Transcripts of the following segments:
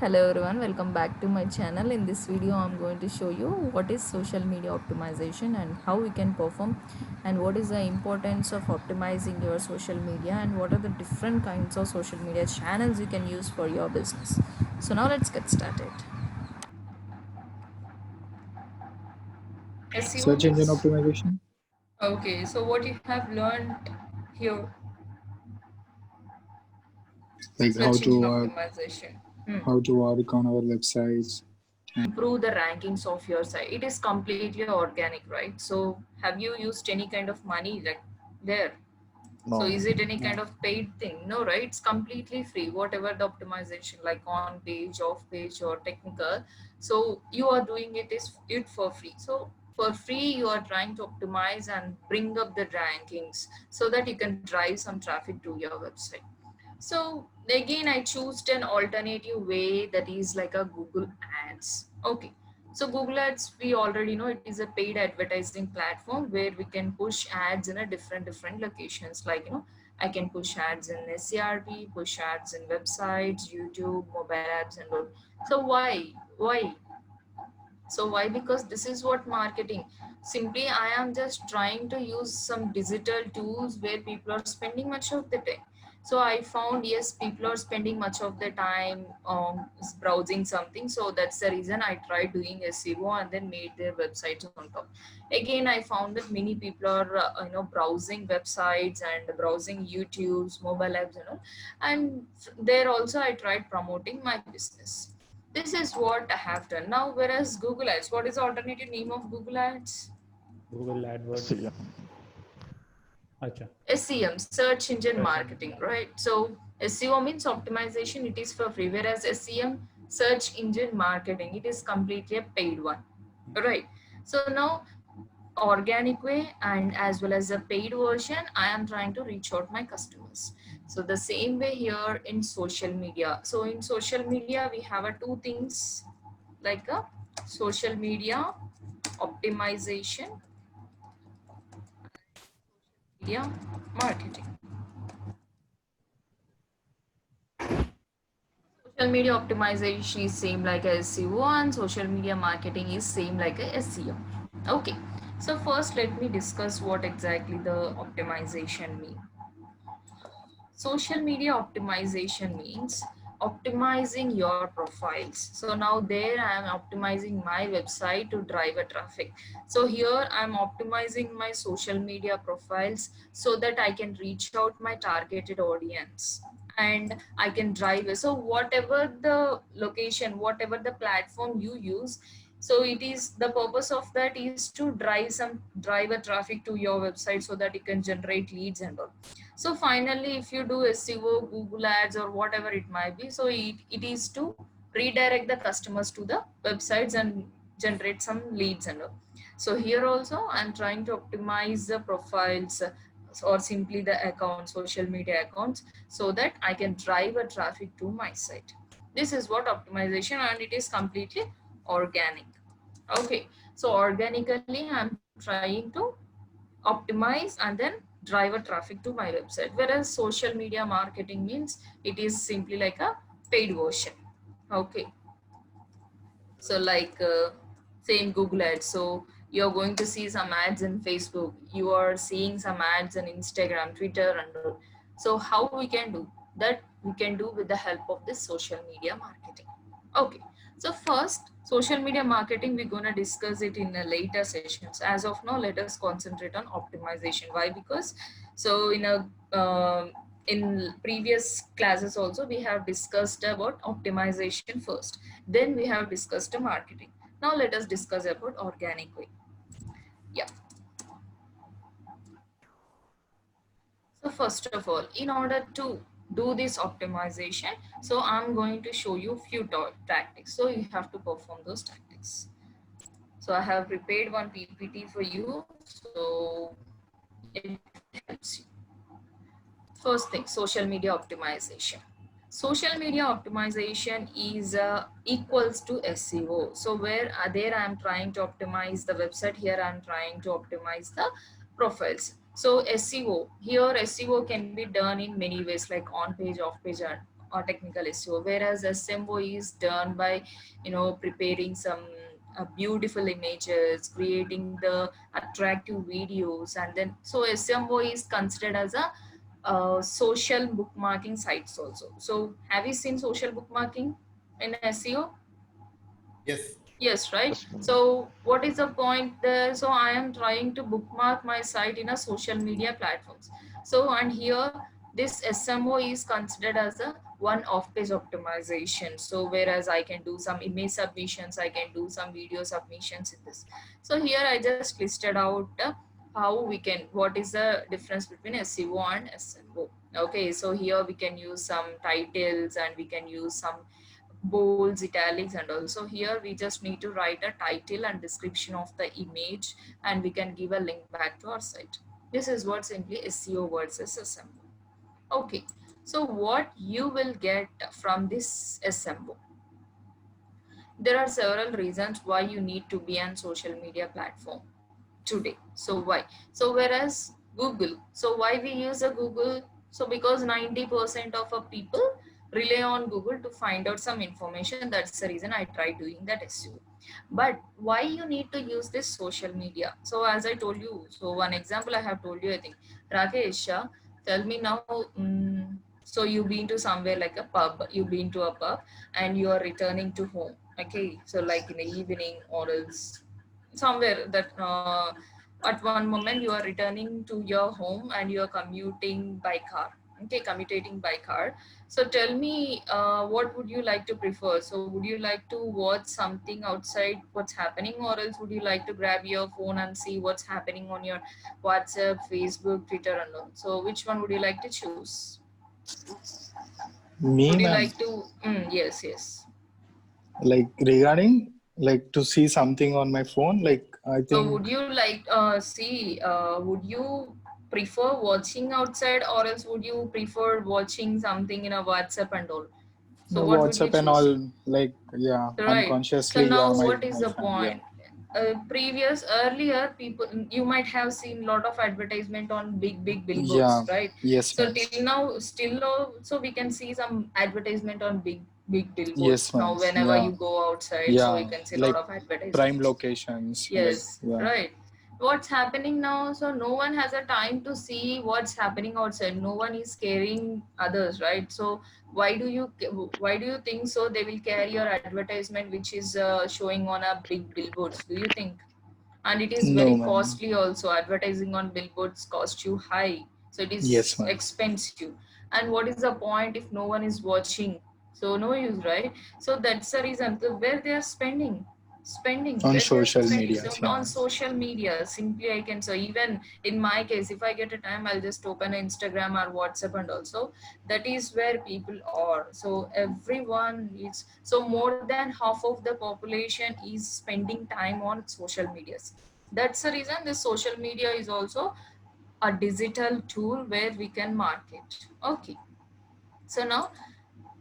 Hello everyone, welcome back to my channel. In this video I'm going to show you what is social media optimization and how we can perform, and what is the importance of optimizing your social media, and what are the different kinds of social media channels you can use for your business. So now let's get started. SEO Search engine means, optimization, okay, so what you have learned here, like search engine optimization. how to work on our websites. Improve the rankings of your site. It is completely organic, right? So have you used any kind of money like there? So No. is it any kind of paid thing? No, right? It's completely free. Whatever the optimization, like on page, off page, or technical. So you are doing it for free. So for free, you are trying to optimize and bring up the rankings so that you can drive some traffic to your website. So again, I chose an alternative way, that is like a Google Ads. Okay. So Google Ads, we already know it is a paid advertising platform where we can push ads in a different locations. Like I can push ads in SCRP, push ads in websites, YouTube, mobile apps, and all. So why? So why? Because this is what marketing. Simply, I am just trying to use some digital tools where people are spending much of the time. So I found, yes, people are spending much of the time browsing something. So that's the reason I tried doing SEO and then made their websites on top. Again, I found that many people are browsing websites and browsing YouTube's mobile apps and all. And there also I tried promoting my business. This is what I have done. Now, whereas Google Ads, what is the alternative name of Google Ads? Google AdWords. See, Acha. SEM, search engine Search engine marketing, right? So SEO means optimization, it is for free, whereas SEM, search engine marketing, it is completely a paid one, right? So now, organic way and as well as a paid version, I am trying to reach out my customers. So the same way here in social media. So in social media, we have a two things, like a social media optimization, media marketing. Social media optimization is same like a SEO, and social media marketing is same like a SEO. Okay, so first let me discuss what exactly the optimization mean. Social media optimization means optimizing your profiles. So now there I am optimizing my website to drive a traffic. So here I'm optimizing my social media profiles so that I can reach out my targeted audience and I can drive it. So whatever the location, whatever the platform you use, so it is the purpose of that is to drive a traffic to your website so that you can generate leads and all. So finally, if you do SEO, Google Ads, or whatever it might be, so it is to redirect the customers to the websites and generate some leads and all. So here also, I'm trying to optimize the profiles or simply the accounts, social media accounts, so that I can drive a traffic to my site. This is what optimization, and it is completely organic. Okay, so organically, I'm trying to optimize and then drive a traffic to my website, whereas social media marketing means it is simply like a paid version. Okay, so like same Google Ads. So you're going to see some ads in Facebook, you are seeing some ads in Instagram, Twitter, and all. So how we can do that? We can do with the help of this social media marketing. Okay, so first, social media marketing, we're going to discuss it in a later sessions. As of now, let us concentrate on optimization. Why? Because so in previous classes also we have discussed about optimization first, then we have discussed the marketing. Now let us discuss about organic way. Yeah. So first of all, in order to do this optimization, so I'm going to show you few tactics. So you have to perform those tactics. So I have prepared one PPT for you, so it helps you. First thing, social media optimization. Social media optimization is equals to SEO. So where there I am trying to optimize the website, here I am trying to optimize the profiles. So SEO, here SEO can be done in many ways, like on page, off page, and technical SEO, whereas SMO is done by, preparing some beautiful images, creating the attractive videos, and then so SMO is considered as a social bookmarking sites also. So have you seen social bookmarking in SEO? Yes. Yes, right. Yes, ma'am. So what is the point there? So I am trying to bookmark my site in a social media platforms. So and here this SMO is considered as a one off page optimization. So whereas I can do some image submissions, I can do some video submissions in this. So here I just listed out how we can, what is the difference between SEO and SMO. Okay, so here we can use some titles and we can use some bolds, italics, and also here we just need to write a title and description of the image, and we can give a link back to our site. This is what simply SEO versus SMO. Okay, so what you will get from this SMO? There are several reasons why you need to be on social media platform today. So why? So whereas Google, so why we use a Google? So because 90% of our people rely on Google to find out some information. That's the reason I tried doing that SEO. But why you need to use this social media? So as I told you, so one example I have told you, I think, Rakesh, tell me now. So you've been to somewhere like a pub, you've been to a pub and you are returning to home. Okay, so like in the evening or else somewhere that at one moment you are returning to your home and you are commuting by car. Okay, commuting by car. So tell me, what would you like to prefer? So would you like to watch something outside what's happening, or else would you like to grab your phone and see what's happening on your WhatsApp, Facebook, Twitter, and all? So which one would you like to choose? Me, Would you ma'am, like to? Yes, yes. like regarding like to see something on my phone, like I So would think you like see? Would you prefer watching outside, or else would you prefer watching something in a WhatsApp and all? So what would you WhatsApp and choose? all, like yeah, Right. So unconsciously, yeah, now my what is my the fan, yeah, point? Earlier people, you might have seen lot of advertisement on big billboards, yeah, right? yes, So ma'am, till now, still now, so we can see some advertisement on big billboards. yes, Now ma'am, whenever yeah, you go outside, so you yeah, can see a lot like of prime advertisements. locations, like Yes, yeah, right. What's happening now? So no one has a time to see what's happening outside. No one is caring others, right? So why do you think so? They will carry your advertisement, which is showing on a big billboards. Do you think? And it is no, very ma'am, costly also. Advertising on billboards cost you high, so it yes, is ma'am, expensive. And what is the point if no one is watching? So no use, right? So that's the reason. So where they are spending on where they are social spending, media, so yeah, on social media simply. I can, so even in my case, if I get a time, I'll just open Instagram or WhatsApp, and also that is where people are. So everyone is, so more than half of the population is spending time on social medias. That's the reason this social media is also a digital tool where we can market. Okay, so now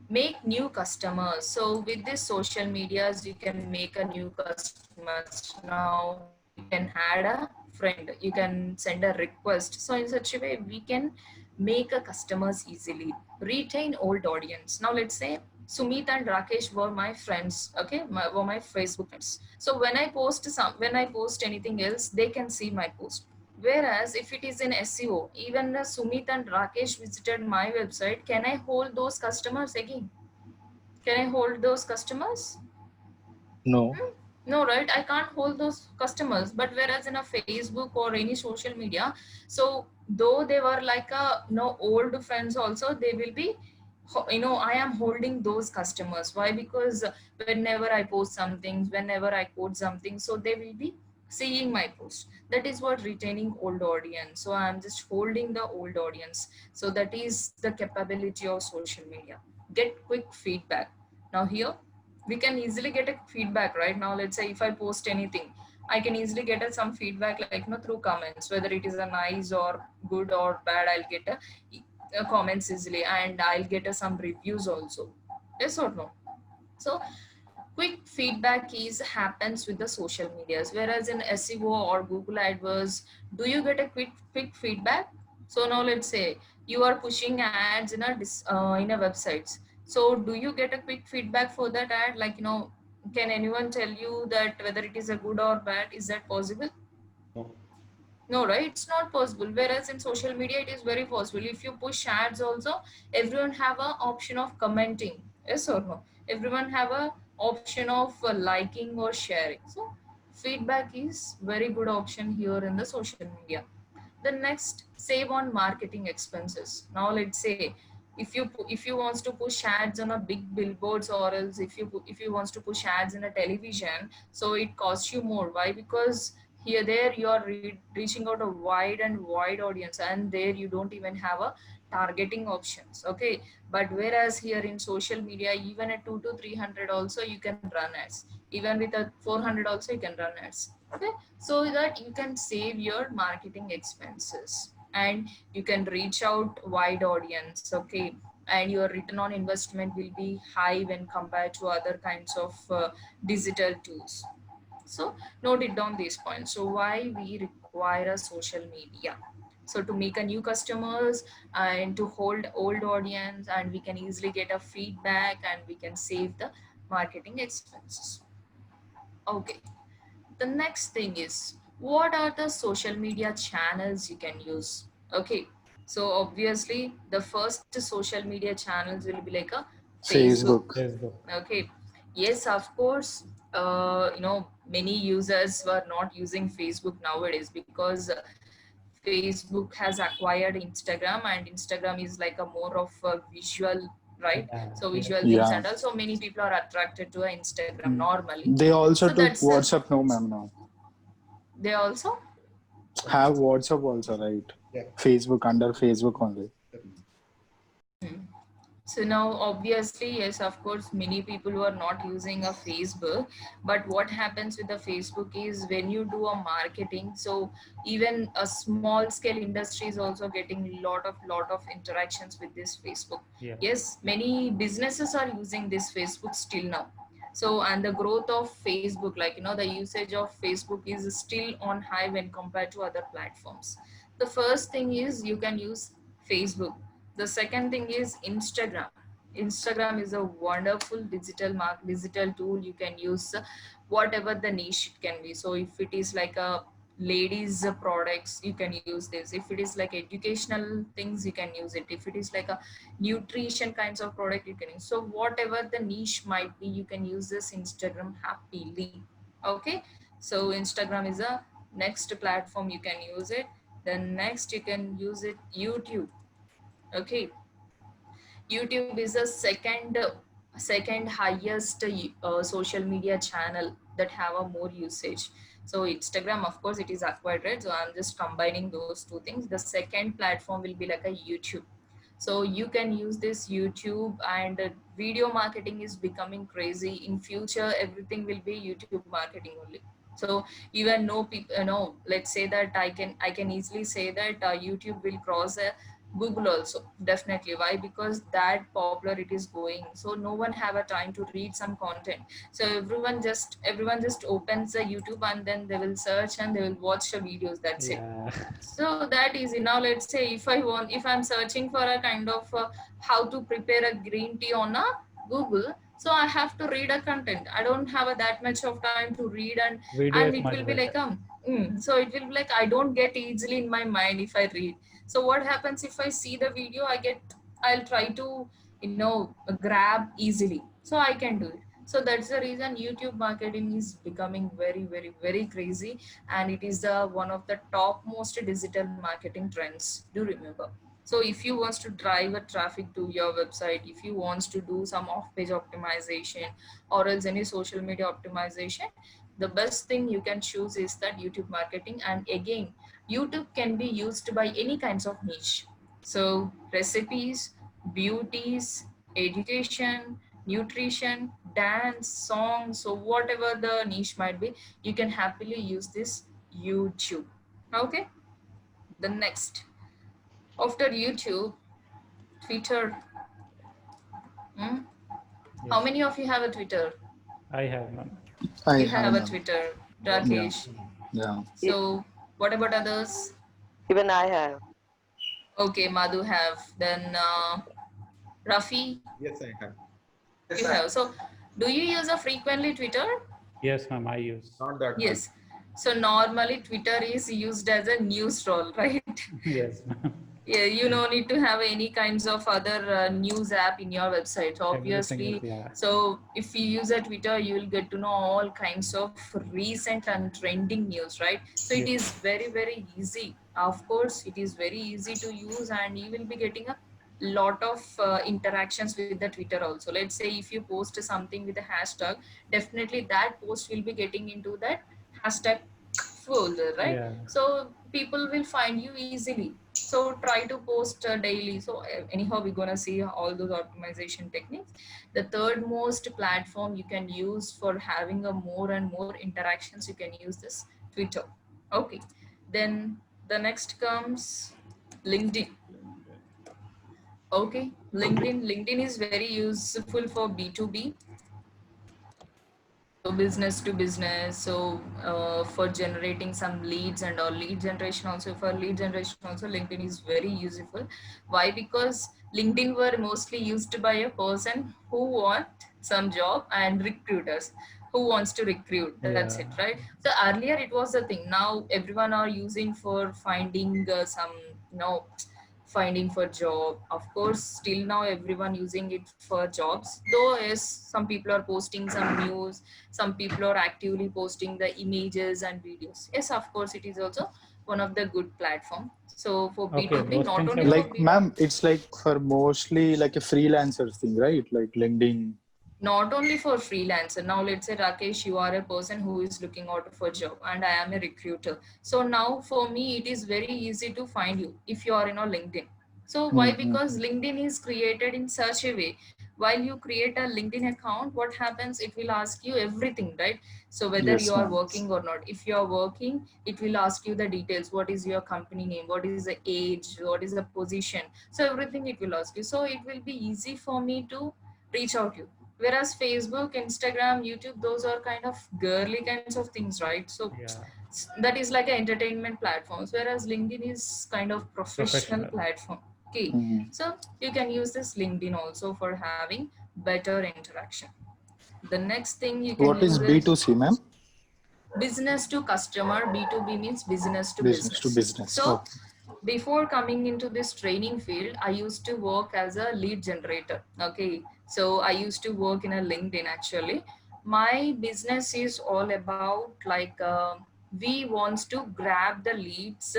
make new customers. So with this social medias, you can make a new customers. Now you can add a friend, you can send a request. So in such a way we can make a customers easily, retain old audience. Now let's say Sumit and Rakesh were my friends, okay, were my Facebook friends. So when I post anything else, they can see my post. Whereas if it is in SEO, even Sumit and Rakesh visited my website, can I hold those customers again? Can I hold those customers? no, No, right? I can't hold those customers. But whereas in a Facebook or any social media, so though they were like a old friends, also they will be, I am holding those customers. Why? Because whenever I post something, whenever I quote something, so they will be seeing my post. That is what retaining old audience. So I'm just holding the old audience. So that is the capability of social media. Get quick feedback. Now here we can easily get a feedback. Right now, let's say if I post anything, I can easily get some feedback, like through comments, whether it is a nice or good or bad. I'll get a comments easily, and I'll get some reviews also. Yes or no? So quick feedback is happens with the social medias, whereas in SEO or Google AdWords, do you get a quick feedback? So now let's say you are pushing ads in a websites. So do you get a quick feedback for that ad? Like, can anyone tell you that whether it is a good or bad? Is that possible? No. No, right? It's not possible. Whereas in social media, it is very possible. If you push ads also, everyone have a option of commenting. Yes or no? Everyone have a option of liking or sharing. So feedback is very good option here in the social media. The next, save on marketing expenses. Now let's say if you wants to push ads on a big billboards, or else if you wants to push ads in a television, so it costs you more. Why? Because here there you are reaching out a wide audience, and there you don't even have a targeting options. Okay, but whereas here in social media, even at 2 to 300 also you can run ads, even with a 400 also you can run ads. Okay, so that you can save your marketing expenses, and you can reach out wide audience. Okay, and your return on investment will be high when compared to other kinds of digital tools. So note it down these points. So why we require a social media? So to make a new customers and to hold old audience, and we can easily get a feedback, and we can save the marketing expenses. Okay, the next thing is, what are the social media channels you can use? Okay, so obviously the first social media channels will be like a Facebook. Facebook. Facebook. Okay, yes, of course. Many users were not using Facebook nowadays, because Facebook has acquired Instagram, and Instagram is like a more of a visual, right? Yeah. So Yes. visual things, Yeah. and also many people are attracted to Instagram Mm. normally. They also So took that's the, WhatsApp, no, ma'am, now. they also. Have WhatsApp also, right? Yeah. Facebook, under Facebook only. So now, obviously, yes, of course, many people were not using a Facebook. But what happens with the Facebook is, when you do a marketing, so even a small scale industry is also getting lot of interactions with this Facebook. Yeah. Yes, many businesses are using this Facebook still now. So, and the growth of Facebook, like the usage of Facebook is still on high when compared to other platforms. The first thing is, you can use Facebook. The second thing is Instagram. Instagram is a wonderful digital tool. You can use whatever the niche it can be. So if it is like a ladies products, you can use this. If it is like educational things, you can use it. If it is like a nutrition kinds of product, you can use. So whatever the niche might be, you can use this Instagram happily. Okay, so Instagram is a next platform you can use it. Then next you can use it YouTube. Okay, YouTube is the second highest social media channel that have a more usage. So Instagram, of course, it is acquired, right? So I'm just combining those two things. The second platform will be like a YouTube. So you can use this YouTube, and video marketing is becoming crazy. In future, everything will be YouTube marketing only. So even no people, let's say that I can easily say that YouTube will cross Google also, definitely. Why? Because that popular it is going. So no one have a time to read some content. So everyone just opens the YouTube, and then they will search and they will watch the videos. That's it. Yeah. So that easy. Now let's say if I'm searching for a kind of how to prepare a green tea on a Google, so I have to read a content. I don't have that much of time to read, and Video is it much will be like better. so it will be like I don't get easily in my mind if I read. So what happens if I see the video? I'll try to grab easily, so I can do it. So that's the reason YouTube marketing is becoming very very very crazy, and it is the one of the top most digital marketing trends. Do remember. So if you wants to drive a traffic to your website, if you wants to do some off page optimization, or else any social media optimization, the best thing you can choose is that YouTube marketing. And again, YouTube can be used by any kinds of niche. So recipes, beauties, education, nutrition, dance, songs, so whatever the niche might be, you can happily use this YouTube. Okay, the next, after YouTube, Twitter. Hmm? How Yes. many of you have a Twitter? I have none. I You have have a none. Twitter, Yeah. Rakesh. Yeah. E- So what about others? Even I have. Okay, Madhu have. Then Rafi, Yes, I have. you have. So, do you use a frequently Twitter? Yes, ma'am, I use. Not that much. Yes. So normally Twitter is used as a news troll, right? Yes, ma'am. Yeah, you no need to have any kinds of other news app in your website. So Everything is, obviously, yeah. so if you use a Twitter, you will get to know all kinds of recent and trending news, right? So it Yes. is very easy. Of course, it is very easy to use, and you will be getting a lot of interactions with the Twitter also. Let's say if you post something with a hashtag, definitely that post will be getting into that hashtag folder, right? Yeah. So people will find you easily. So try to post daily. So anyhow, we're gonna see all those optimization techniques. The third most platform you can use for having a more and more interactions, you can use this Twitter. Okay, then the next comes LinkedIn. Okay, LinkedIn is very useful for B2B, so business to business. So for generating some leads and all, lead generation also, for lead generation also, LinkedIn is very useful. Why? Because LinkedIn were mostly used by a person who want some job and recruiters who wants to recruit, that's it, Yeah. right? So earlier it was a thing, now everyone are using for finding some, you know, finding for job. Of course, still now everyone using it for jobs, though yes, some people are posting some news, some people are actively posting the images and videos. Yes, of course, it is also one of the good platform. So for Okay, B2B, those not things only are for good. Like, B2B, ma'am, it's like for mostly like a freelancer thing, right? Like LinkedIn. not only for freelancer. Now let's say, Rakesh, you are a person who is looking out for a job and I am a recruiter. So now for me it is very easy to find you if you are in a LinkedIn. So why? Because Mm-hmm. LinkedIn is created in such a way, while you create a LinkedIn account, what happens, it will ask you everything, right? So whether you Yes, are ma'am. working or not, if you are working, it will ask you the details, what is your company name, what is the age, what is the position, so everything it will ask you. So it will be easy for me to reach out you. Whereas Facebook, Instagram, YouTube, those are kind of girly kinds of things, right? So Yeah. that is like an entertainment platforms, whereas LinkedIn is kind of professional Professional. platform. Okay, Mm-hmm. so you can use this LinkedIn also for having better interaction. The next thing you can What use is is B2C, ma'am? business to customer. B2B means business to Business to business. business. So Okay. before coming into this training field, I used to work as a lead generator. Okay, so I used to work in a LinkedIn actually. My business is all about like we wants to grab the leads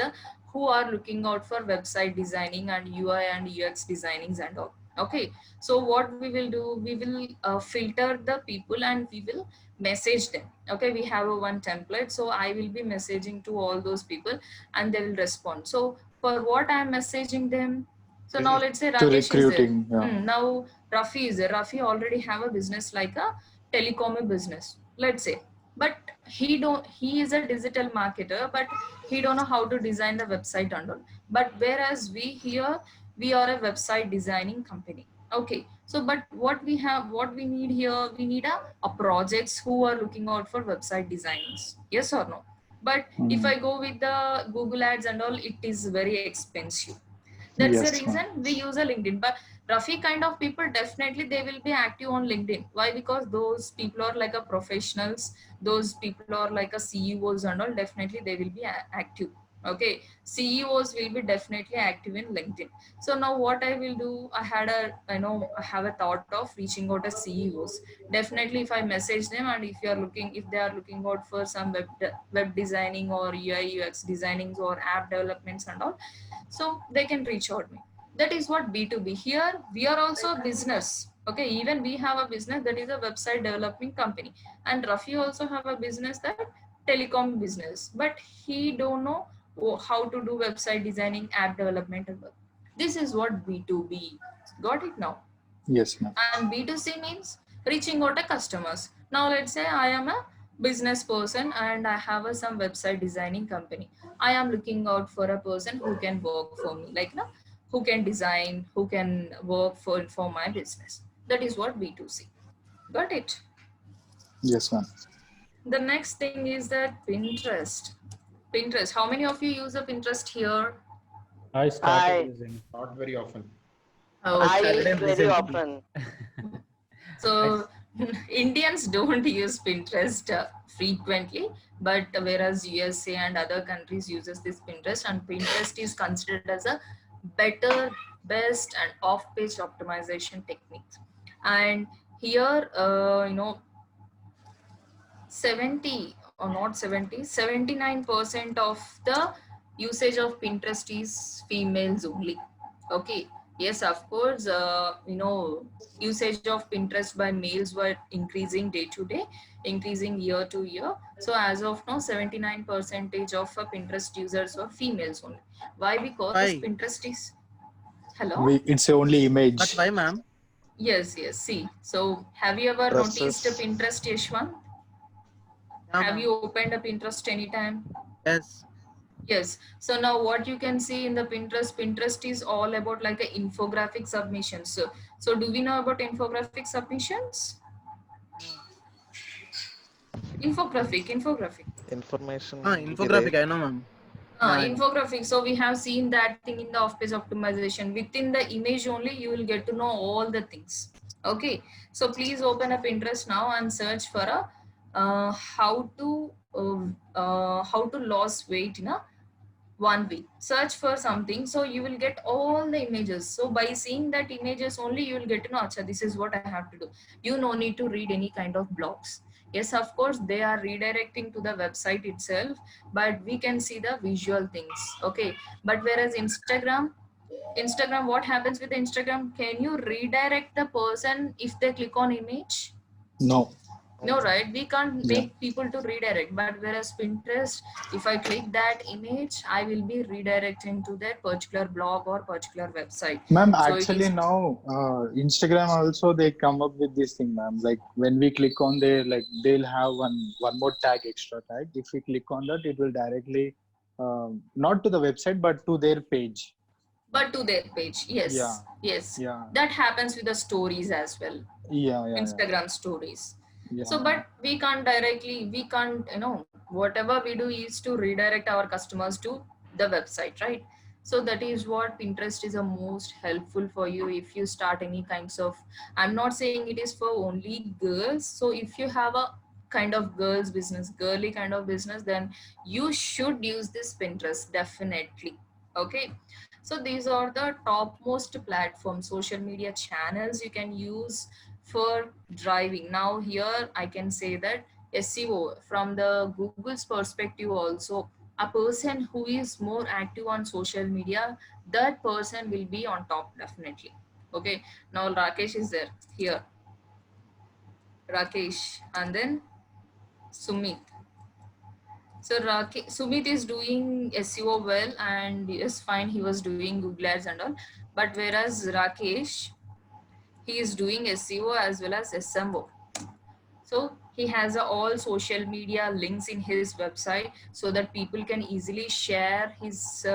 who are looking out for website designing and UI and UX designings and all. Okay, so what we will do, we will filter the people and we will message them. Okay, we have a one template, so I will be messaging to all those people and they will respond. So for what I'm messaging them, so now Business. let's say To Rakesh is there. recruiting. Yeah. Now Rafi is there. Rafi already have a business like a telecom business, let's say, but he is a digital marketer, but he don't know how to design the website and all. But whereas we here, we are a website designing company. Okay, so but what we have, what we need here, we need a projects who are looking out for website designers, yes or no? But if Mm. I go with the Google ads and all, it is very expensive. That's the Yes, reason ma'am. we use a LinkedIn. But Rafi kind of people, definitely they will be active on LinkedIn. Why? Because those people are like a professionals, those people are like a CEOs and all, definitely they will be active. Okay, CEOs will be definitely active in LinkedIn. So now what I will do, I had a, I know, I have a thought of reaching out to CEOs. Definitely if I message them, and if you are looking, if they are looking out for some web designing or UI UX designings or app developments and all, so they can reach out me. That is what B2B. Here we are also a business. Okay, even we have a business that is a website developing company, and Rafi also have a business, that telecom business, but he don't know how to do website designing, app development and all. This is what B2B. Got it now? Yes, ma'am. And B2C means reaching out to customers. Now let's say I am a business person and I have some website designing company. I am looking out for a person who can work for me, like no, who can design, who can work for my business. That is what B2C. Got it? Yes, ma'am. The next thing is that Pinterest. Pinterest. How many of you use a Pinterest here? I started I using. Not very often. Okay. I use Saturday very recently. often. So Indians don't use Pinterest frequently, but whereas USA and other countries uses this Pinterest, and Pinterest is considered as a better, best, and off-page optimization technique. And here, 70 or not 70, 79% of the usage of Pinterest is females only. Okay. Yes, of course, usage of Pinterest by males were increasing day to day, increasing year to year. So as of now, 79 percentage of Pinterest users were females only. Why? Because Why? Pinterest is, hello? It's only But image. why, ma'am? Yes. See, so have you ever noticed Dresses. Pinterest, Yashwan? Yeah, Have ma'am. you opened a Pinterest anytime? Yes. Yes. So now what you can see in the Pinterest is all about like a infographic submissions. So do we know about infographic submissions? Infographic. Information Infographic, I know, ma'am. Yeah, Infographic. So we have seen that thing in the off-page optimization. Within the image only, you will get to know all the things. Okay. So please open up Pinterest now and search for a how to lose weight in a 1 week. Search for something, so you will get all the images. So by seeing that images only, you will get to know, acha, this is what I have to do. You no need to read any kind of blogs. Yes, of course they are redirecting to the website itself, but we can see the visual things. Okay. But whereas Instagram, what happens with Instagram? Can you redirect the person if they click on image? No. No, right? We can't Yeah. make people to redirect. But whereas Pinterest, if I click that image, I will be redirecting to that particular blog or particular website. Ma'am, So it actually is, now Instagram also they come up with this thing, ma'am. Like when we click on there, like they'll have one more tag, extra tag. If we click on that, it will directly not to the website but to their page. but to their page. Yes. Yeah. Yes. Yeah. That happens with the stories as well. Yeah. Instagram stories. Yeah. So, but we can't, whatever we do is to redirect our customers to the website, right? So that is what Pinterest is the most helpful for you if you start any kinds of, I'm not saying it is for only girls. So if you have a kind of girls business, girly kind of business, then you should use this Pinterest definitely. Okay. So these are the topmost platforms, social media channels you can use for driving. Now here I can say that SEO from the Google's perspective also, a person who is more active on social media, that person will be on top definitely. Okay. Now Rakesh is there here. Rakesh and then Sumit. So Sumit is doing SEO well and yes, fine, he was doing Google Ads and all. But whereas Rakesh, he is doing SEO as well as SMO. So he has all social media links in his website so that people can easily share his,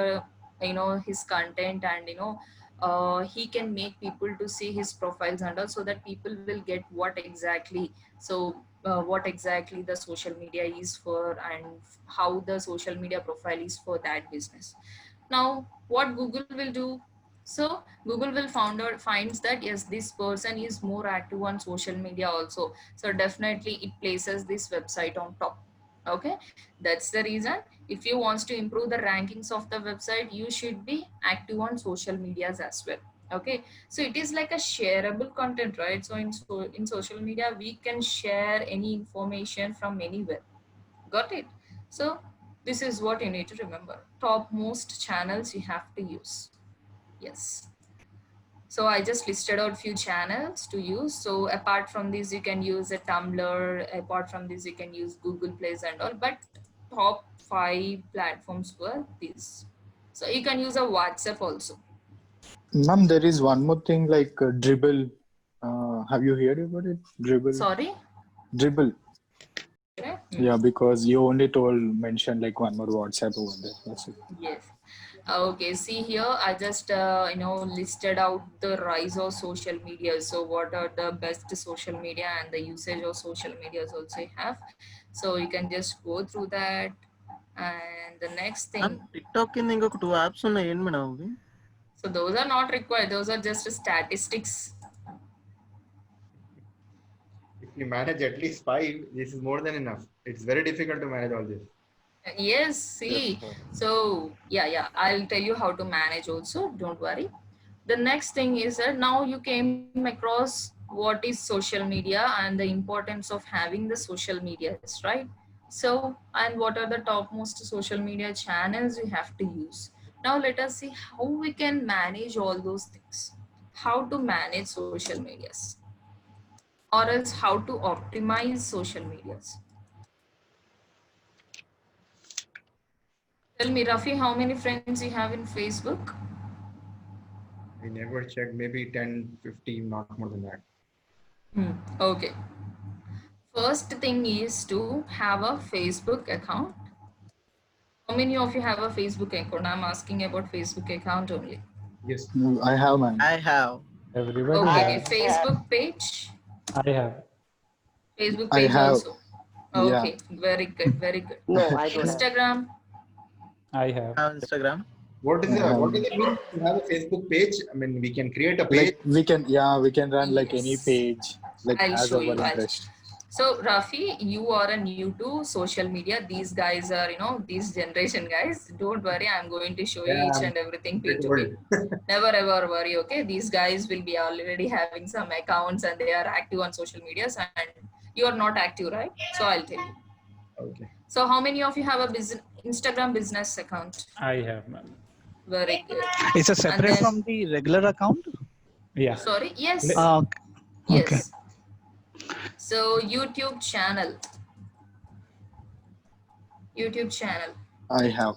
his content, and he can make people to see his profiles and all, so that people will get what exactly. So what exactly the social media is for and how the social media profile is for that business. Now what Google will do, so Google will finds that yes, this person is more active on social media also, so definitely it places this website on top. Okay, that's the reason. If you wants to improve the rankings of the website, you should be active on social medias as well. Okay, so it is like a shareable content, right? So in social media we can share any information from anywhere. Got it? So this is what you need to remember. Topmost channels you have to use. Yes. So I just listed out few channels to use. So apart from this, you can use a Tumblr. Apart from this, you can use Google Plays and all. But top 5 platforms were these. So you can use a WhatsApp also. Ma'am, there is one more thing like Dribble. Have you heard about it? Dribble. Sorry. Dribble. Okay. Yeah, because you only mentioned like one more WhatsApp over there. That's it. Yes. Okay, see here, I just, listed out the rise of social media. So what are the best social media and the usage of social medias also you have. So you can just go through that. And the next thing, TikTok కింద ఇంకొక 2 apps ఉన్నాయి ఏంటి madam అవి? So those are not required. Those are just statistics. If we manage at least 5, this is more than enough. It's very difficult to manage all this. Yes, see. So yeah, I'll tell you how to manage also. Don't worry. The next thing is that now you came across what is social media and the importance of having the social medias, right? So, and what are the topmost social media channels you have to use. Now let us see how we can manage all those things. How to manage social medias, or else how to optimize social medias. Tell me, Rafi, how many friends you have in Facebook? I never checked, maybe 10, 15, not more than that. Okay. First thing is to have a Facebook account. How many of you have a Facebook account? I'm asking about Facebook account only. Yes. I have, man. I have. Everybody Okay, has. Facebook page. I have. Facebook I page have. also. Yeah. Okay, very good, very good. No, I don't have. Instagram. I have. I have Instagram. What is I what have. does it mean to have a Facebook page? I mean, we can create a page. Like we can run like any Yes. page, like I'll as show our you. interest. So Rafi, you are a new to social media. These guys are, these generation guys. Don't worry, I'm going to show you Yeah, each I'm and everything pretty P2P. old. Never ever worry, okay? These guys will be already having some accounts and they are active on social medias, and you are not active, right? So I'll tell you. Okay. So how many of you have a Instagram business account? I have, ma'am. Very good. Is it And separate then, from the regular account? Yeah. sorry, yes, Okay. Okay. yes. So YouTube channel. I have.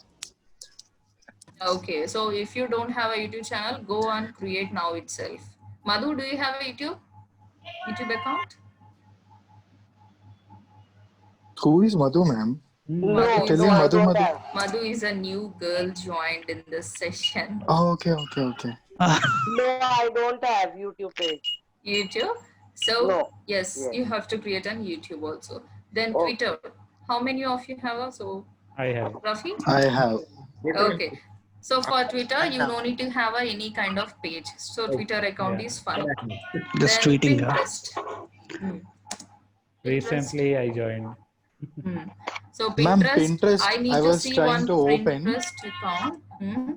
Okay, so if you don't have a YouTube channel, go and create now itself. Madhu, do you have a YouTube account? Who is Madhu, ma'am? No, Madhu Tell is no, him I Madhu, don't Madhu. have. Madhu is a new girl joined in this session. Oh, okay. No, I don't have YouTube page. YouTube. So No. yes, Yes. you have to create on YouTube also. Then Oh. Twitter. How many of you have also? I have. Rafi? I have. Okay. So for Twitter, I you have. no need to have any kind of page. So Twitter account Yeah. is fine. Just Then tweeting. Pinterest. Recently, I joined. So Ma'am, Pinterest, Pinterest, I need I to was see trying one to open, Pinterest account.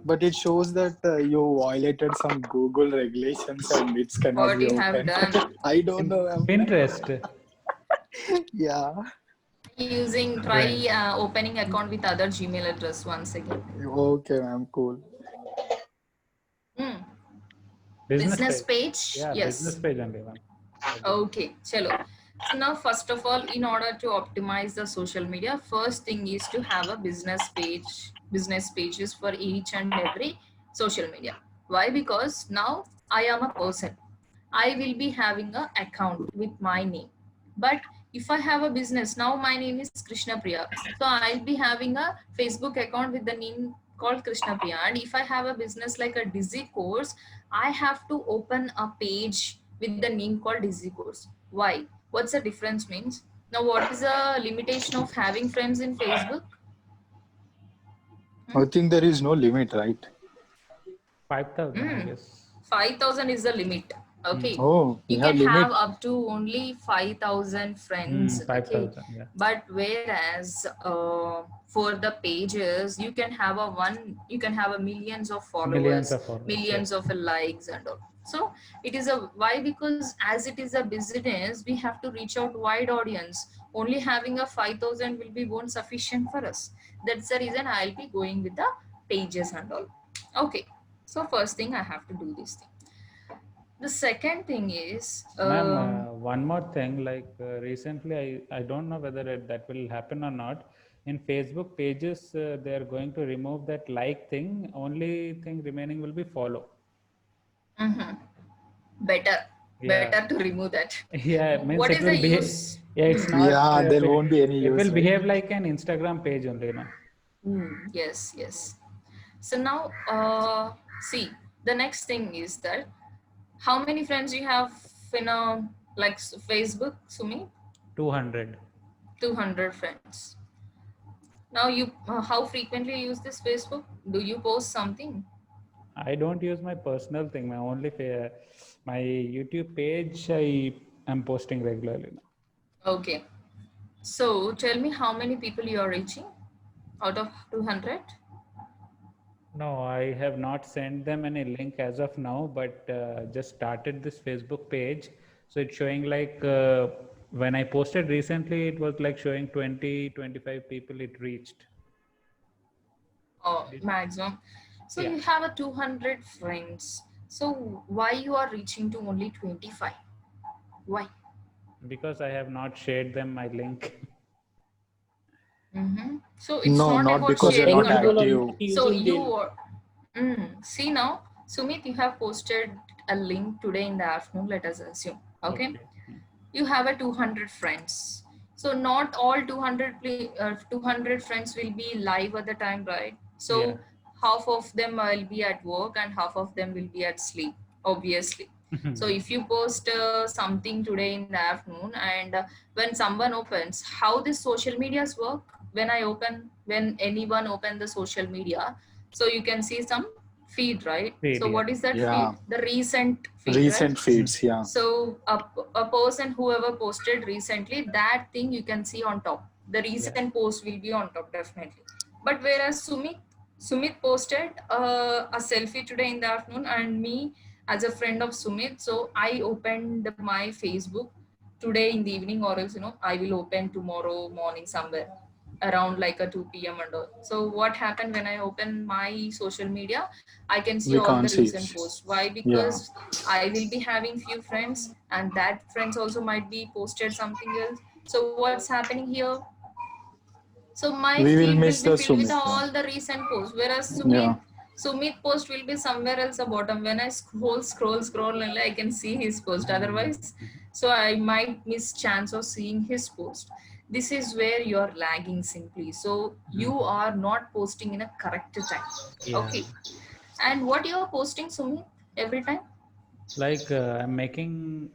but it shows that you violated some Google regulations and it cannot What be you have opened. done? I don't know, ma'am. Pinterest. Yeah. Try opening account with other Gmail address once again. Okay, ma'am. Cool. Business page. Yeah, Yes. business page only, ma'am. Okay, chalo. So now, first of all, in order to optimize the social media, first thing is to have a business pages for each and every social media. Why? Because now I am a person. I will be having an account with my name. But if I have a business, now my name is Krishna Priya. So I'll be having a Facebook account with the name called Krishna Priya. And if I have a business like a Dizzy course, I have to open a page with the name called Dizzy course. Why? What's the difference means? Now, what is the limitation of having friends in Facebook? I think there is no limit, right? 5,000, I guess. 5,000 is the limit. Okay. Oh, You we have can limit. have up to only 5,000 friends. Okay. 5,000, yeah. But whereas for the pages, you can have a millions of followers, Millions of followers, likes and all. So it is why? Because as it is a business, we have to reach out wide audience. Only having a 5,000 will be won't sufficient for us. That's the reason I'll be going with the pages and all. Okay. So first thing I have to do this thing. The second thing is, Ma'am, one more thing, like recently, I don't know whether that will happen or not. In Facebook pages, they are going to remove that like thing. Only thing remaining will be follow. better Yeah. to remove that. Yeah, means What it is will the behave. use? Yeah, it's not. Yeah, there won't be any It use, will right? behave like an Instagram page only, no? Yes. So now, see, the next thing is that how many friends you have in like Facebook, Sumi? 200. 200 friends. Now you, how frequently you use this Facebook? Do you post something? I don't use my personal thing. My YouTube page I am posting regularly now. Okay. So tell me how many people you are reaching out of 200? No, I have not sent them any link as of now, but just started this Facebook page. So it's showing like when I posted recently, it was like showing 20-25 people it reached. Maximum. So Yeah, you have a 200 friends. So why you are reaching to only 25? Why? because I have not shared them my link. So it's No, not not about because you're sharing not or not. active. So you are, see now, Sumit, you have posted a link today in the afternoon, let us assume. Okay. You have a 200 friends. So not all 200 friends will be live at the time, right? So Yeah. half of them will be at work and half of them will be at sleep, obviously. So if you post something today in the afternoon and when someone opens, how this social medias work? When anyone open the social media, so you can see some feed, right? Feed, So yeah. what is that Yeah. feed? The recent feed, right? Recent feeds, yeah. So a person whoever posted recently, that thing you can see on top. The recent post will be on top definitely. But whereas Sumit posted a selfie today in the afternoon, and me as a friend of Sumit, so I opened my Facebook today in the evening, or else I will open tomorrow morning somewhere around like a 2 p.m. and all. So what happened when I open my social media? I can see We all the can't see. recent posts. Why? Yeah. Because I will be having few friends, and that friends also might be posted something else. So what's happening here? So my We will feed will miss be the filled with Sumit. all the recent posts, whereas Yeah. Sumit post will be somewhere else at bottom. When I scroll, and I can see his post. Otherwise, so I might miss chance of seeing his post. This is where you are lagging simply. So you are not posting in a correct time. Yeah. Okay. And what you are posting, Sumit, every time? Like I'm making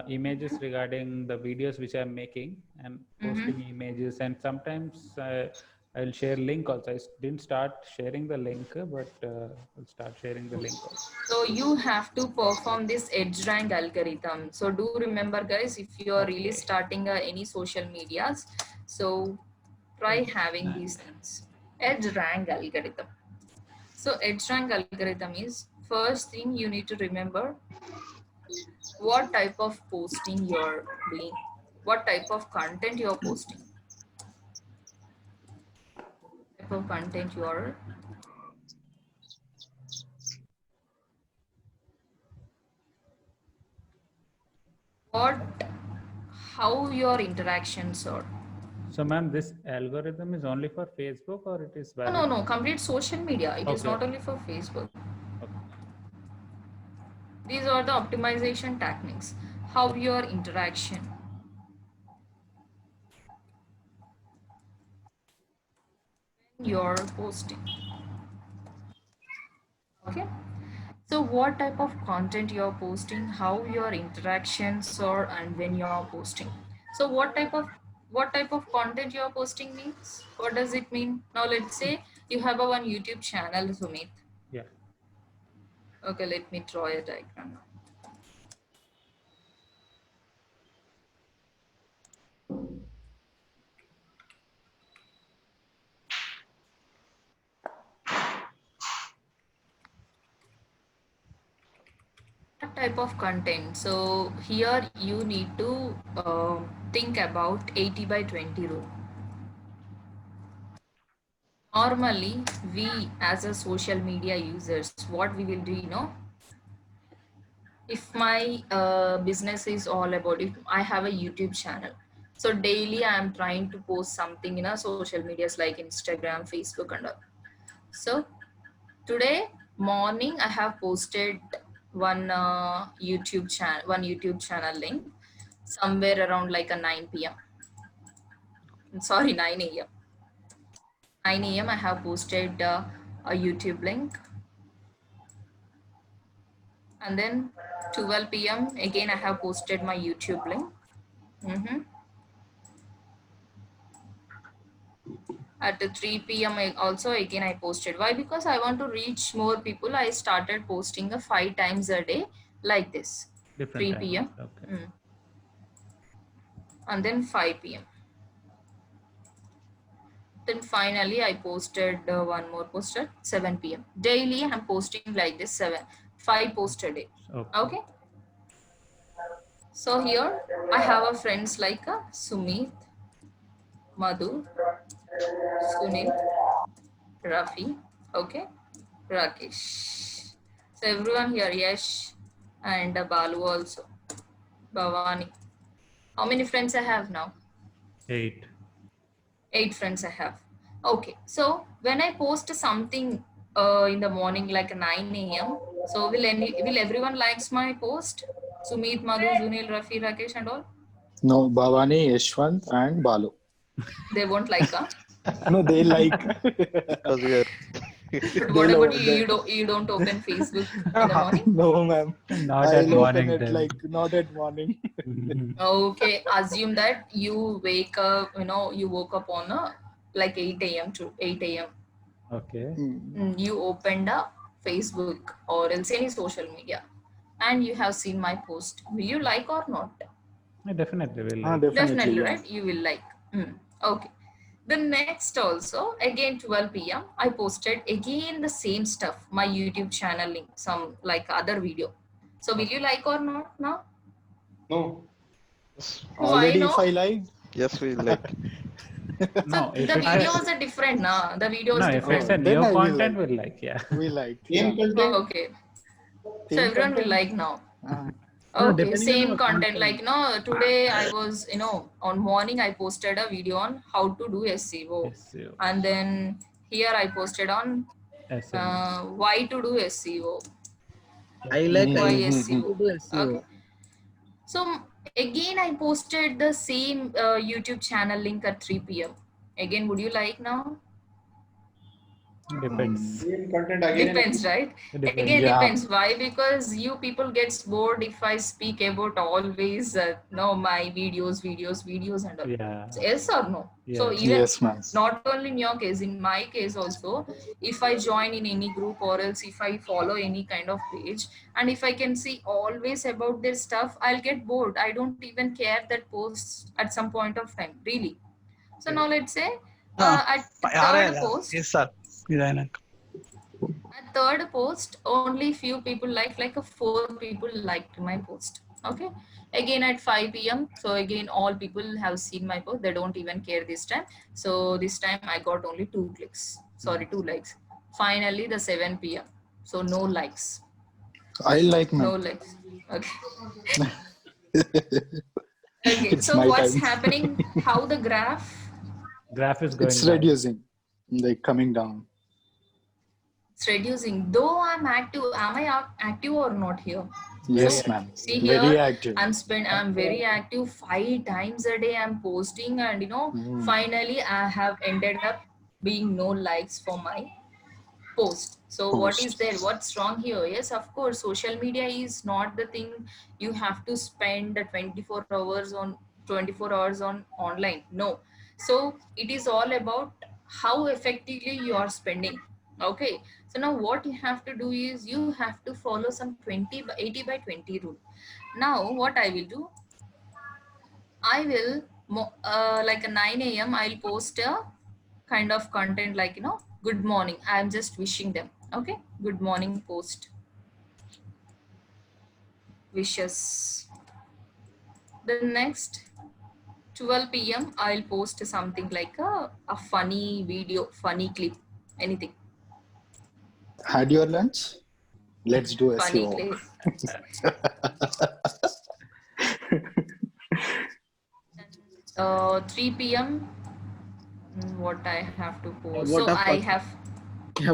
images regarding the videos which I'm making and posting images, and sometimes I'll share link also. Didn't start sharing the link, but I'll start sharing the link also. So you have to perform this edge rank algorithm. So do remember, guys, if you are really Okay. starting any social medias, so try having these things. Edge rank algorithm. So edge rank algorithm is, first thing you need to remember what type of posting you're doing, what type of content you're posting, type of content you're what how your interactions are. So, ma'am, this algorithm is only for Facebook, or it is valid? No, complete social media. It is Okay. not only for Facebook. Okay. These are the optimization techniques. How your interaction. You're posting. Okay. So what type of content you're posting, how your interactions are, and when you're posting. So what type of content you're posting means? What does it mean? Now let's say you have a one YouTube channel, Sumit. Yeah. Okay, let me draw a diagram. What type of content? So here you need to think about 80 by 20 rule. Normally, we as a social media users, what we will do, if my business is all about, if I have a YouTube channel, so daily I am trying to post something in a social medias like Instagram, Facebook, and all. So today morning I have posted one YouTube channel link somewhere around like a 9 p.m. Sorry, 9 a.m. 9 a.m. I have posted a YouTube link, and then 12 p.m. again I have posted my YouTube link. At 3 p.m. also again I posted. Why? Because I want to reach more people. I started posting 5 times a day like this. Different 3 times. p.m. Okay. And then 5 p.m. Then finally I posted one more post at 7 p.m. Daily I'm posting like this 5 posts a day. Okay. Okay. So here I have a friends like Sumit, Madhu, Sunil, Rafi, okay, Rakesh. So everyone here, Yash and Balu also, Bhavani. How many friends I have now? 8. 8 friends I have. Okay, so when I post something in the morning like 9 a.m., so will everyone likes my post? Sumit, Madhu, Sunil, Rafi, Rakesh and all? No, Bhavani, Yashwant, and Balu. They won't like, No, they like. Because we are But what about you? You don't open Facebook in the morning? No, ma'am. Not at I'll open morning it then. like not at morning. Okay, assume that you wake up, you woke up on like 8 a.m. to 8 a.m. Okay. You opened up Facebook or else any social media and you have seen my post. Will you like or not? I definitely will. Like. Definitely, yeah. right? You will like. Okay. The next also, again 12 p.m. I posted again the same stuff, my YouTube channel link, some like other video. So will you like or not now? No. Why Already, no? if I like, yes, we like. No, So if the it's videos are different now. The video is no, if it's different. a then new I will content, like. we'll like. Yeah. we like. Same Yeah. content. Okay. So Same everyone will content. like now. No, Okay, depending on same our content. content. Like today I was on morning I posted a video on how to do SEO, Yes. You. and then here I posted on SMS. why to do SEO. I like Why I SEO? to do SEO. Okay. So again I posted the same YouTube channel link at 3 p.m. Again, would you like now? Depends. Same content again and Depends, again. right? Depends. Again, Yeah. depends. Why? Because you people gets bored if I speak about always my videos and all. Yeah. So yes or no? Yeah. So even Yes, ma'am. not only in your case, in my case also, if I join in any group or else if I follow any kind of page and if I can see always about their stuff, I'll get bored. I don't even care that posts at some point of time, really. So now let's say at third post, Yes, sir. at third post, only few people like 4 people liked my post. Okay. Again at 5 p.m. So again, all people have seen my post. They don't even care this time. So this time I got only 2 clicks. Sorry, 2 likes. Finally, the 7 p.m. So no likes. I like, No ma'am. likes. Okay. Okay. It's So my what's time. happening? How the graph? Graph is going It's down. reducing, like coming down. It's reducing. Though I'm active, am I active or not here? Yes, So, ma'am. see Very here, active. I'm very active 5 times a day. I'm posting, and finally I have ended up being no likes for my post. So what is Post. there? What's wrong here? Yes, of course, social media is not the thing you have to spend 24 hours on online. No. So it is all about how effectively you are spending. Okay. So now what you have to do is you have to follow some 80 by 20 rule. Now what I will do, I will like a 9 a.m. I'll post a kind of content like good morning. I'm just wishing them. Okay, good morning post wishes. The next 12 p.m. I'll post something like a funny video, funny clip, anything. Had your lunch? Let's do Funny SEO. clip. 3 p.m. What I have to post. What So of I have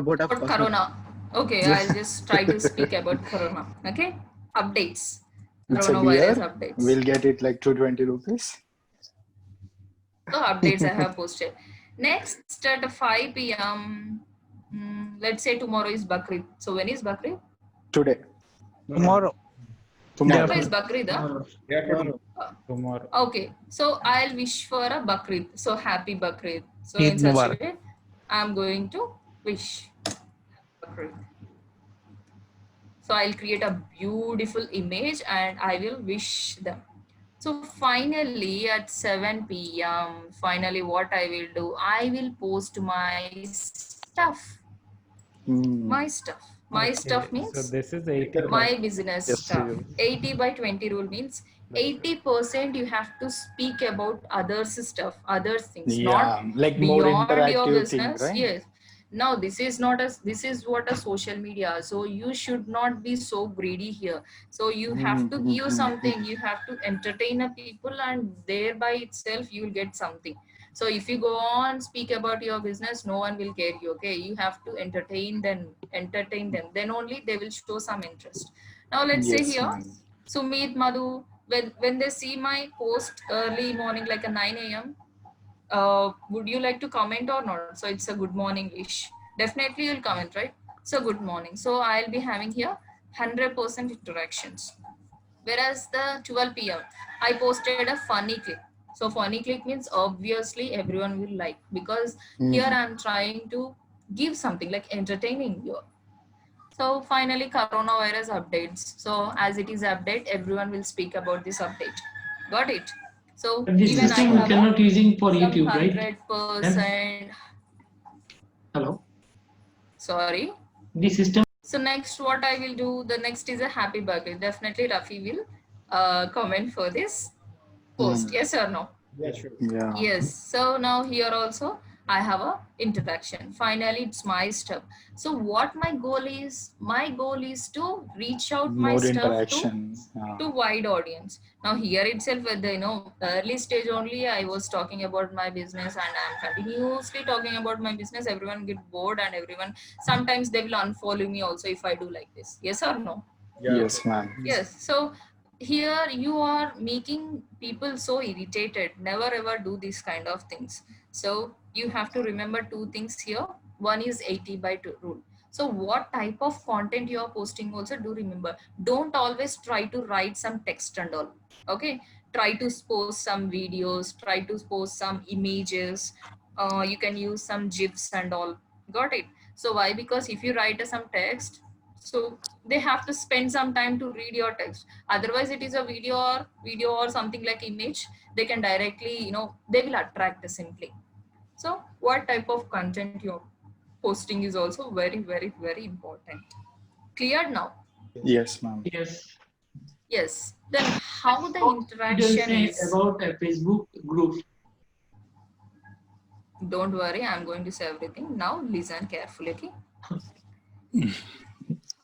what of about Corona. Okay, I'll just try to speak about Corona. Okay, updates. It's a Coronavirus beer. updates. We'll get it like 220 rupees. So updates I have posted. Next at 5 p.m. Let's say tomorrow is Bakrid. So when is Bakrid? Today. Tomorrow. Tomorrow Day is Bakrid. Huh? Yeah, tomorrow. Tomorrow. Okay, so I'll wish for a Bakrid. So happy Bakrid. So Eid in such a Mubarak. way, I'm going to wish Bakrid. So I'll create a beautiful image and I will wish them. So finally at 7 p.m., finally what I will do, I will post my stuff. My stuff. My stuff Okay, so means this is 80 by my business Yes, stuff. you. 80 by 20 rule means that's it. 80% you have to speak about others stuff, other things, not Yeah, like more beyond your interactive thing, business. right? Yes. Now this is not a, this is what a social media. So you should not be so greedy here. So you have to give something, you have to entertain a people and thereby itself you will get something. So if you go on speak about your business, no one will care you. Okay, you have to entertain them. Then only they will show some interest. Now let's say Yes, here, ma'am. Sumit, Madhu, when they see my post early morning like a 9 a.m., would you like to comment or not? So it's a good morning wish. Definitely you'll comment, right? So good morning. So I'll be having here 100% interactions. Whereas the 12 p.m., I posted a funny clip. So funny clip means obviously everyone will like, because here I'm trying to give something like entertaining you. So finally coronavirus updates. So as it is update, everyone will speak about this update. Got it? So But this even I system we have cannot using for some YouTube, right? 100%. Hello. Sorry. This system. So next what I will do, the next is a happy birthday. Definitely Rafi will comment for this post. Yes or no? Yeah, sure. Yeah. Yes. So now here also I have a introduction. Finally, it's my stuff. So what my goal is? My goal is to reach out my More stuff interaction. to wide audience. Now here itself at the early stage only I was talking about my business and I'm continuously talking about my business. Everyone get bored and everyone sometimes they will unfollow me also if I do like this. Yes or no? Yeah. Yes, ma'am. Yes. So here you are making people so irritated. Never ever do these kind of things. So you have to remember two things here. One is 80 by 2 rule. So what type of content you are posting also do remember. Don't always try to write some text and all. Okay. Try to post some videos, try to post some images. You can use some GIFs and all. Got it? So why? Because if you write some text, so they have to spend some time to read your text. Otherwise it is a video or something like image, they can directly they will attract simply. So what type of content you're posting is also very very very important. Clear now? Yes, ma'am. Yes. Yes. Then how the So you can interaction say is, about a Facebook group. don't worry, I'm going to say everything. Now listen carefully. Okay,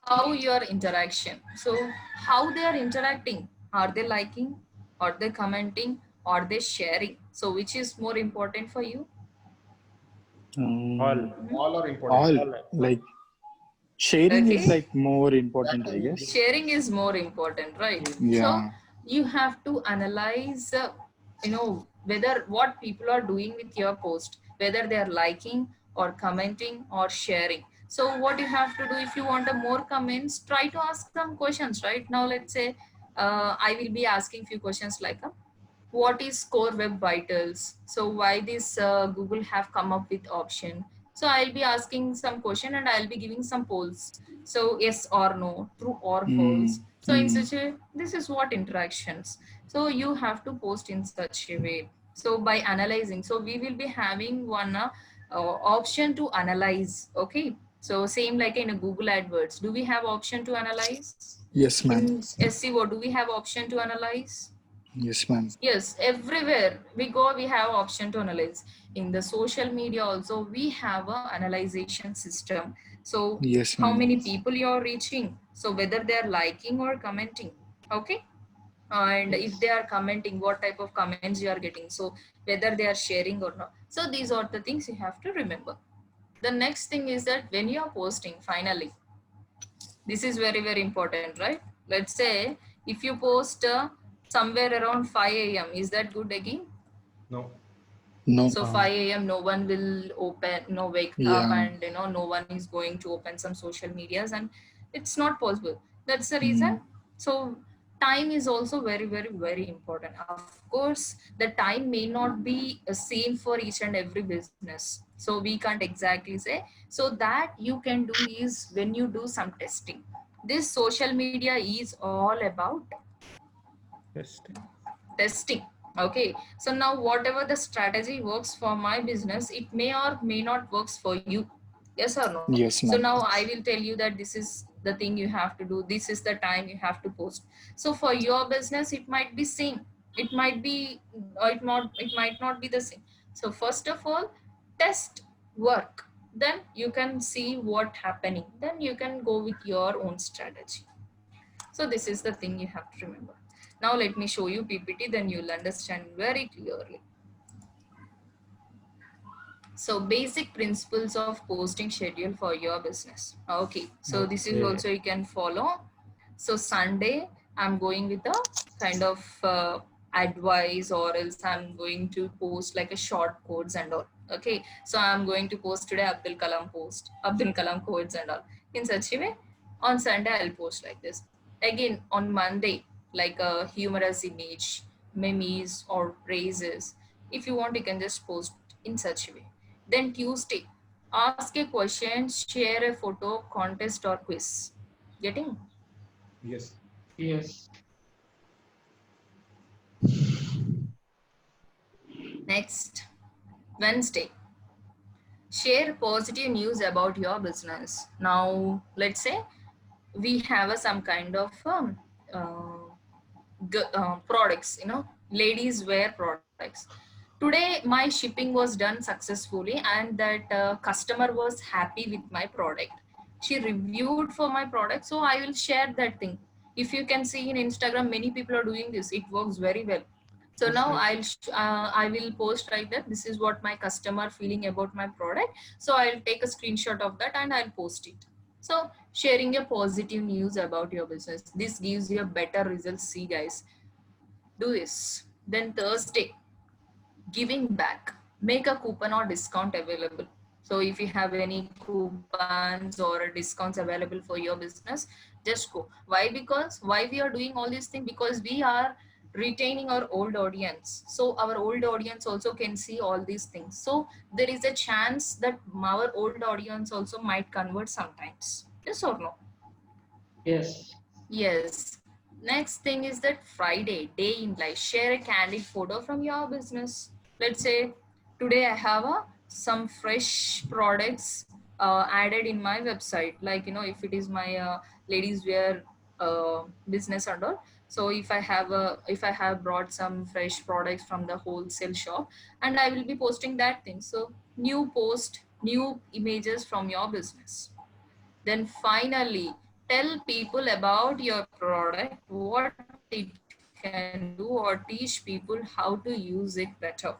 how your interaction, so how they are interacting, are they liking, are they commenting, are they sharing? So which is more important for you? All. All are important. All like sharing is Okay, like more important, I guess. sharing is more important, right? Yeah. So you have to analyze whether what people are doing with your post, whether they are liking or commenting or sharing. So what you have to do, if you want a more comments, try to ask some questions. Right now let's say I will be asking few questions like what is core web vitals, so why this Google have come up with option. So I'll be asking some question and I'll be giving some polls. So yes or no, true or false. So in such a, this is what interactions. So you have to post in such a way. So by analyzing, so we will be having one option to analyze. Okay. So same like in a Google AdWords, do we have option to analyze? Yes, ma'am. In SEO, do we have option to analyze? Yes, ma'am. Yes, everywhere we go, we have option to analyze. In the social media also, we have a analyzation system. So Yes, how ma'am. many people you're reaching, so whether they're liking or commenting. Okay. And if they are commenting, what type of comments you are getting, so whether they are sharing or not. So these are the things you have to remember. The next thing is that when you are posting, finally, this is very very important, right? Let's say if you post somewhere around 5 a.m., is that good again? No. No. So 5 a.m. no one will wake up, Yeah. and no one is going to open some social medias, and it's not possible. That's the reason. So time is also very important. Of course, the time may not be same for each and every business, so we can't exactly say. So that you can do is when you do some testing. This social media is all about Testing. testing. Okay, so now whatever the strategy works for my business, it may or may not works for you. Yes or no? Yes, So ma'am. now I will tell you that this is the thing you have to do, this is the time you have to post. So for your business it might be same, it might be it might not be the same. So first of all, test work, then you can see what happening, then you can go with your own strategy. So this is the thing you have to remember. Now let me show you PPT, then you'll understand very clearly. So basic principles of posting schedule for your business. Okay, so this is Okay. also you can follow. So Sunday, I'm going with a kind of advice, or else I'm going to post like a short codes and all. Okay, so I'm going to post today Abdul Kalam quotes and all. In such a way, on Sunday I'll post like this. Again on Monday, like a humorous image, memes or phrases. If you want, you can just post in such a way. Then Tuesday, ask a question, share a photo, contest or quiz. Getting? Yes. Yes. Next, Wednesday, share positive news about your business. Now, let's say we have some kind of products, ladies wear products. Today, my shipping was done successfully, and that customer was happy with my product. She reviewed for my product, so I will share that thing. If you can see in Instagram, many people are doing this. It works very well. So That's now right. I will post like that. This is what my customer feeling about my product. So I'll take a screenshot of that and I'll post it. So sharing a positive news about your business. This gives you a better results. See guys, do this. Then Thursday, giving back. Make a coupon or discount available. So if you have any coupons or discounts available for your business, just go. Why? Because why we are doing all these things? Because we are retaining our old audience. So our old audience also can see all these things. So there is a chance that our old audience also might convert sometimes. Yes or no? Yes. Yes. Next thing is that Friday, day in life. Share a candid photo from your business. Let's say today I have some fresh products added in my website. Like, if it is my ladies wear business and all. So if I have brought some fresh products from the wholesale shop, and I will be posting that thing. So new post, new images from your business. Then finally, tell people about your product, what it can do, or teach people how to use it better.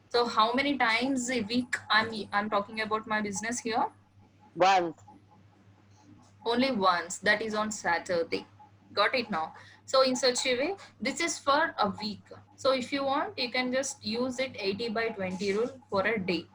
So how many times a week I'm talking about my business here? Once. Only once, that is on Saturday. Got it now? So in such a way, this is for a week. So if you want, you can just use it 80 by 20 rule for a day.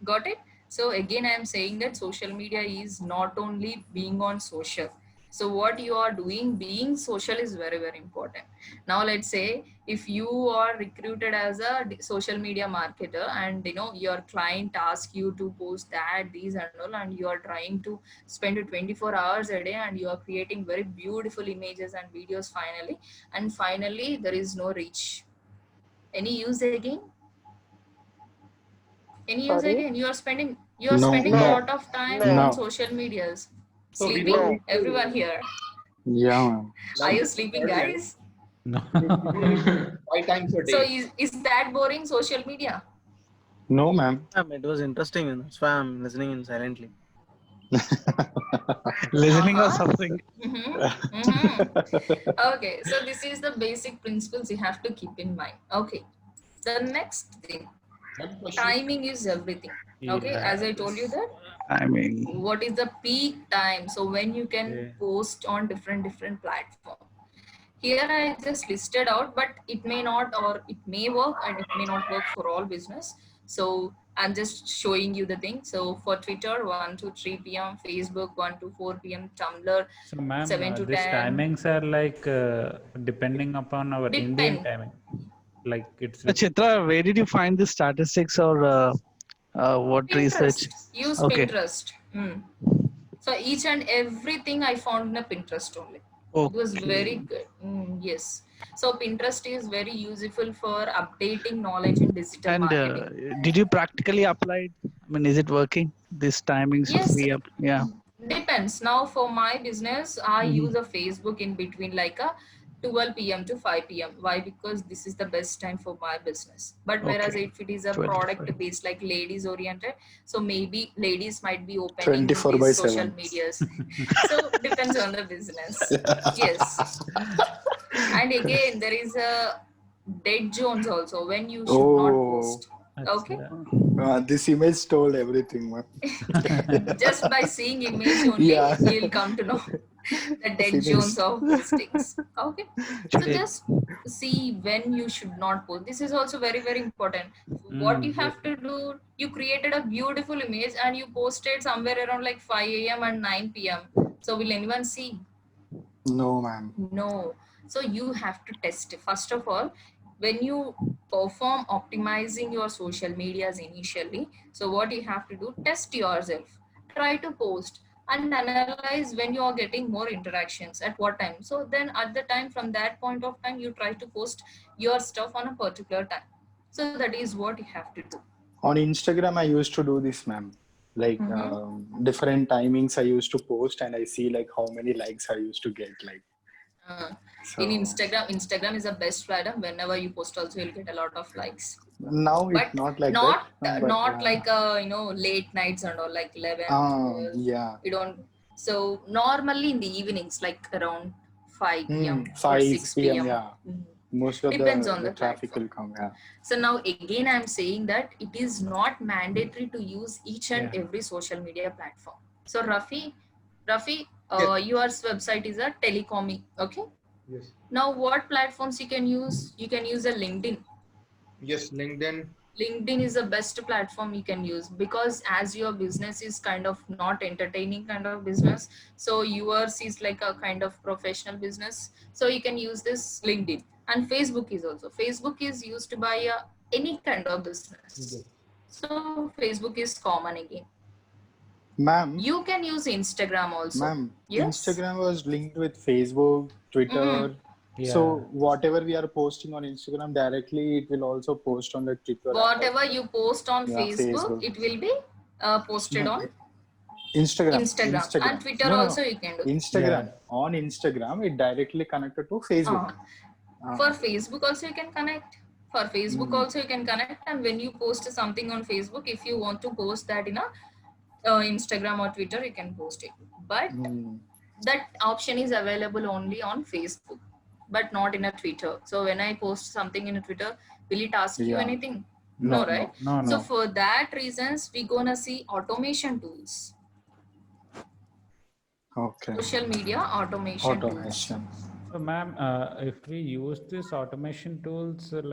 Got it? So again, I am saying that social media is not only being on social. So what you are doing, being social is very important. Now let's say if you are recruited as a social media marketer, and your client asks you to post that, these and all, and you are trying to spend 24 hours a day, and you are creating very beautiful images and videos finally, and finally there is no reach. Any use again? Any use Sorry? again? You are No, spending a no, No. lot of time on No. no. social medias. So we don't Sleeping, No. need everyone to here. Yeah, ma'am. Are like you this sleeping, earlier. guys? No. We need 5 times a So day. is that boring, social media? No, ma'am. It was interesting. That's why I'm listening in silently. Listening or Uh-huh. suffering. Okay, so this is the basic principles you have to keep in mind. Okay, the next thing, One question. timing is everything. Okay, as I told you Yes. that I mean, what is the peak time, so when you can Okay. post on different platform. here I just listed out, but it may not, or it may work and it may not work for all business. So I'm just showing you the thing. So for Twitter, 1 to 3 p.m., Facebook, 1 to 4 p.m., Tumblr, So, ma'am, 7 to these 10. timings are like depending upon our Indian Depend. timing. Like it's Chitra, where did you find the statistics or what research? Pinterest. Use Okay. Pinterest. So each and everything I found in a Pinterest only. It was very good. Yes. So Pinterest is very useful for updating knowledge in digital And marketing. did you practically apply it? I mean, is it working? These timings Yes. we up, yeah. Depends. Now for my business, I use a Facebook in between like a 12 p.m. to 5 p.m. Why? Because this is the best time for my business. But whereas Okay. if it is a 12 to 5. product based, like ladies oriented, so maybe ladies might be opening 24 these by social 7. medias. So depends on the business. Yes. And again, there is a dead zones also when you should not post. Okay. This image told everything, man. Just by seeing image only, Yeah. you'll come to know the dead zones of postings. Okay. So just see when you should not post. This is also very, very important. What you have to do, you created a beautiful image and you posted somewhere around like 5 a.m. and 9 p.m. So will anyone see? No, man. No. So you have to test. First of all, when you perform optimizing your social medias initially, so what you have to do, test yourself, try to post and analyze when you are getting more interactions at what time. So then at the time, from that point of time, you try to post your stuff on a particular time. So that is what you have to do. On Instagram, I used to do this, ma'am. Like different timings I used to post, and I see like how many likes I used to get. Like in Instagram is the best platform. Whenever you post, also you'll get a lot of likes. Now But it's not like not that. not like late nights and all, like 11. 12. Yeah. We don't. So normally in the evenings, like around 5 p.m. 5 or 6 p.m. p.m. Yeah. Most of Depends on the the traffic platform. will come. Yeah. So now again, I'm saying that it is not mandatory to use each and every social media platform. So Rafi, your website is a telecom. Okay. Yes. Now what platforms you can use? You can use a LinkedIn. Yes, LinkedIn. LinkedIn is the best platform you can use, because as your business is kind of not entertaining kind of business, so yours is like a kind of professional business, so you can use this LinkedIn. And Facebook is used by any kind of business. So Facebook is common again. Ma'am, you can use Instagram also. ma'am, Yes. Instagram was linked with Facebook, Twitter. So whatever we are posting on Instagram directly, it will also post on the Twitter. Whatever you post on Facebook, it will be posted on Instagram. And Twitter also you can do. Instagram. On Instagram, it directly connected to Facebook. For Facebook also you can connect. For Facebook also you can connect. And when you post something on Facebook, if you want to post that in a Instagram or Twitter, you can post it. But that option is available only on Facebook, but not in a Twitter. So when I post something in a Twitter, will it ask you anything? No, right? No. So for that reasons, we're gonna see automation tools. Okay. Social media automation tools. So, ma'am, if we use this automation tools, it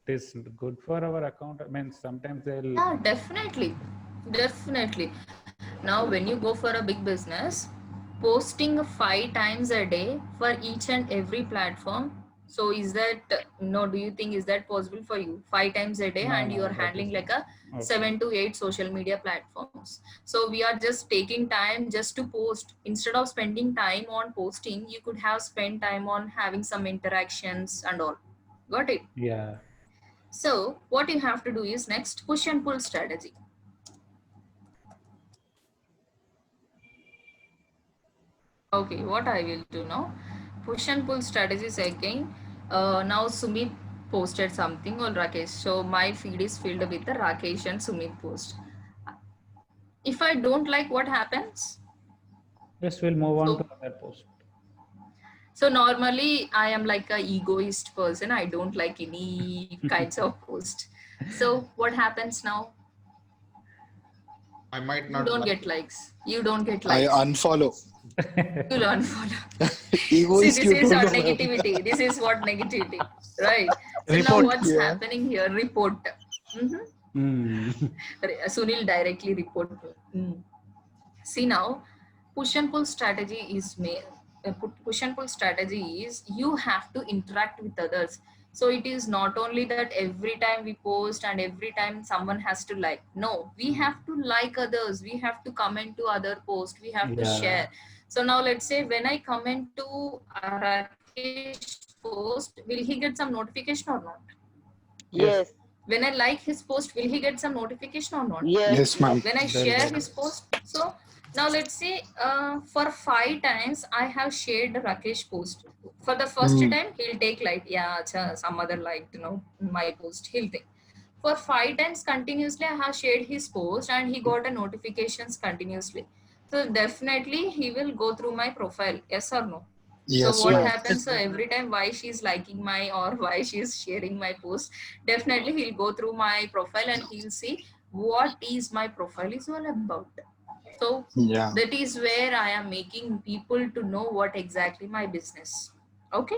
is good for our account. I mean, sometimes they'll. Yeah, definitely. Now, when you go for a big business, posting 5 times a day for each and every platform. So is that, do you think is that possible for you? 5 times a day, and you are handling like a 7 to 8 social media platforms. So we are just taking time just to post. Instead of spending time on posting, you could have spent time on having some interactions and all. Got it? Yeah. So what you have to do is next, push and pull strategy. Okay, what I will do now, push and pull strategies again. Now Sumit posted something on Rakesh. So my feed is filled with the Rakesh and Sumit post. If I don't like, what happens? Yes, we'll move on to other post. So normally I am like a egoist person. I don't like any kinds of post. So what happens now? I might not. You don't get likes. I unfollow. You'll unfollow. See, Egoist, this you is don't our know. negativity. This is what negativity, right? So now Report. what's Yeah. happening here? Report. Mhm. Mm. Sunil directly report. See now, push and pull strategy is made. Push and pull strategy is you have to interact with others. So it is not only that every time we post and every time someone has to like. No, we have to like others. We have to comment to other posts. We have to Yeah. share. So now let's say when I comment to Rakesh post, will he get some notification or not? Yes. When I like his post, will he get some notification or not? Yes. Yes, ma'am. When I share his post, so now let's say for 5 times I have shared Rakesh post. For the first Mm. time, he'll take like, yeah, acha, some other liked, my post. He'll think. For 5 times continuously, I have shared his post and he got a notifications continuously. So definitely he will go through my profile. Yes or no? So Yes, what ma'am. Yes. happens? So every time why she's liking my or why she's sharing my post, definitely he'll go through my profile and he'll see what is my profile is all about. So Yeah. that is where I am making people to know what exactly my business. Okay.